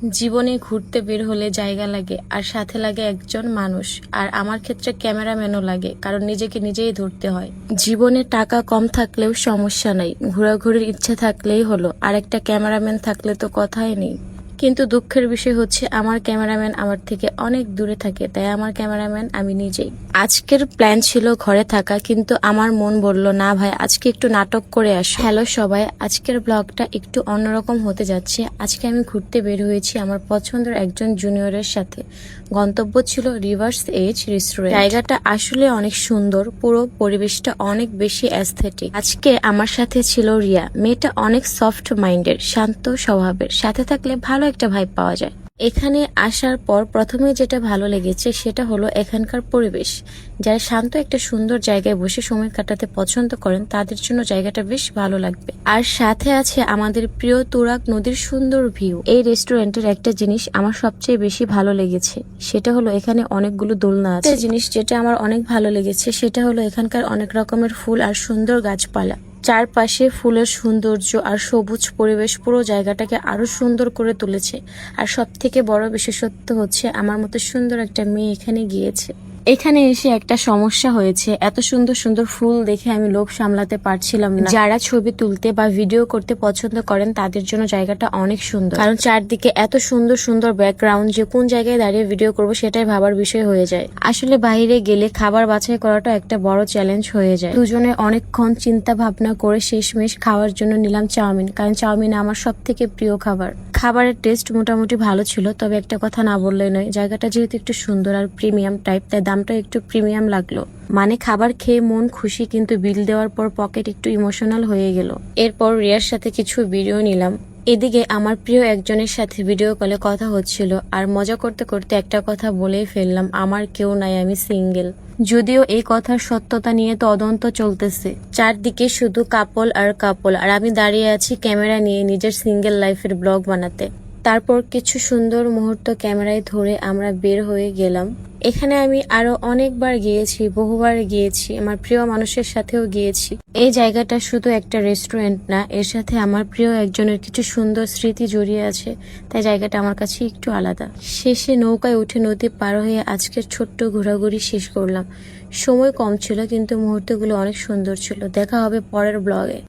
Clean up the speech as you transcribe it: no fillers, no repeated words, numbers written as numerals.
জীবনে ঘুরতে বের হলে জায়গা লাগে আর সাথে লাগে একজন মানুষ, আর আমার ক্ষেত্রে ক্যামেরাম্যানও লাগে, কারণ নিজেকে নিজেই ধরতে হয়। জীবনে টাকা কম থাকলেও সমস্যা নাই, ঘোরাঘুরির ইচ্ছা থাকলেই হলো, আর একটা ক্যামেরাম্যান থাকলে তো কথাই নেই। কিন্তু দুঃখের বিষয় হচ্ছে আমার ক্যামেরাম্যান আমার থেকে অনেক দূরে থাকে, তাই আমার ক্যামেরাম্যান আমি নিজেই। আজকের প্ল্যান ছিল ঘরে থাকা, কিন্তু আমার মন বলল না ভাই, আজকে একটু নাটক করে আসো। হ্যালো সবাই, আজকের ব্লগটা একটু অন্যরকম হতে যাচ্ছে। আজকে আমি ঘুরতে বের হয়েছি আমার পছন্দের একজন জুনিয়রের সাথে। গন্তব্য ছিল রিভার্স এজ রেস্টুরেন্ট। জায়গাটা আসলে অনেক সুন্দর, পুরো পরিবেশটা অনেক বেশি অ্যাস্থেটিক। আজকে আমার সাথে ছিল রিয়া। মেয়েটা অনেক সফট মাইন্ডের, শান্ত স্বভাবের, সাথে থাকলে ভালো একটা ভাইব পাওয়া যায়। এখানে আসার পর প্রথমে যেটা ভালো লেগেছে সেটা হলো এখানকার পরিবেশ। যারা শান্ত একটা সুন্দর জায়গায় বসে সময় কাটাতে পছন্দ করেন তাদের জন্য জায়গাটা বেশ ভালো লাগবে। আর সাথে আছে আমাদের প্রিয় তুরাগ নদীর সুন্দর ভিউ। এই রেস্টুরেন্টের একটা জিনিস আমার সবচেয়ে বেশি ভালো লেগেছে, সেটা হলো এখানে অনেকগুলো দোলনা আছে। একটা জিনিস যেটা আমার অনেক ভালো লেগেছে সেটা হলো এখানকার অনেক রকমের ফুল আর সুন্দর গাছপালা। চারপাশে ফুলের সৌন্দর্য আর সবুজ পরিবেশ পুরো জায়গাটাকে আরো সুন্দর করে তুলেছে। আর সব থেকে বড় বিশেষত্ব হচ্ছে আমার মতো সুন্দর একটা মেয়ে এখানে গিয়েছে। এখানে এসে একটা সমস্যা হয়েছে, এত সুন্দর সুন্দর ফুল দেখে আমি লোভ সামলাতে পারছিলাম না। যারা ছবি তুলতে বা ভিডিও করতে পছন্দ করেন তাদের জন্য জায়গাটা অনেক সুন্দর, কারণ চারদিকে এত সুন্দর সুন্দর ব্যাকগ্রাউন্ড যে কোন জায়গায় দাঁড়িয়ে ভিডিও করব সেটাই ভাবার বিষয় হয়ে যায়। আসলে বাইরে গেলে খাবার বাছাই করাটা একটা বড় চ্যালেঞ্জ হয়ে যায়। দুজনে অনেকক্ষণ চিন্তা ভাবনা করে শেষমেশ খাওয়ার জন্য নিলাম চাউমিন, কারণ চাউমিন আমার সব থেকে প্রিয় খাবার। খাবারের টেস্ট মোটামুটি ভালো ছিল, তবে একটা কথা না বললেই নয়, জায়গাটা যেহেতু একটু সুন্দর আর প্রিমিয়াম টাইপ, তাই দামটা একটু প্রিমিয়াম লাগলো। মানে খাবার খেয়ে মন খুশি, কিন্তু বিল দেওয়ার পর পকেট একটু ইমোশনাল হয়ে গেল। এরপর রিয়ার সাথে কিছু ভিডিও নিলাম। এদিকে আমার প্রিয় একজনের সাথে ভিডিও কলে কথা হচ্ছিল, আর মজা করতে করতে একটা কথা বলেই ফেললাম, আমার কেউ নাই, আমি সিঙ্গেল। যদিও এই কথার সত্যতা নিয়ে তদন্ত চলতেছে। চারদিকে শুধু কাপল আর কাপল, আর আমি দাঁড়িয়ে আছি ক্যামেরা নিয়ে নিজের সিঙ্গেল লাইফের ব্লগ বানাতে। তারপর কিছু সুন্দর মুহূর্ত ক্যামেরায় ধরে আমরা বের হয়ে গেলাম। এখানে আমি আরো অনেকবার গিয়েছি, বহুবার গিয়েছি, আমার প্রিয় মানুষের সাথেও গিয়েছি। এই জায়গাটা শুধু একটা রেস্টুরেন্ট না, এর সাথে আমার প্রিয় একজনের কিছু সুন্দর স্মৃতি জড়িয়ে আছে, তাই জায়গাটা আমার কাছে একটু আলাদা। শেষে নৌকায় উঠে নদী পার হয়ে আজকের ছোট্ট ঘোরাঘুরি শেষ করলাম। সময় কম ছিল, কিন্তু মুহূর্তগুলো অনেক সুন্দর ছিল। দেখা হবে পরের ব্লগে।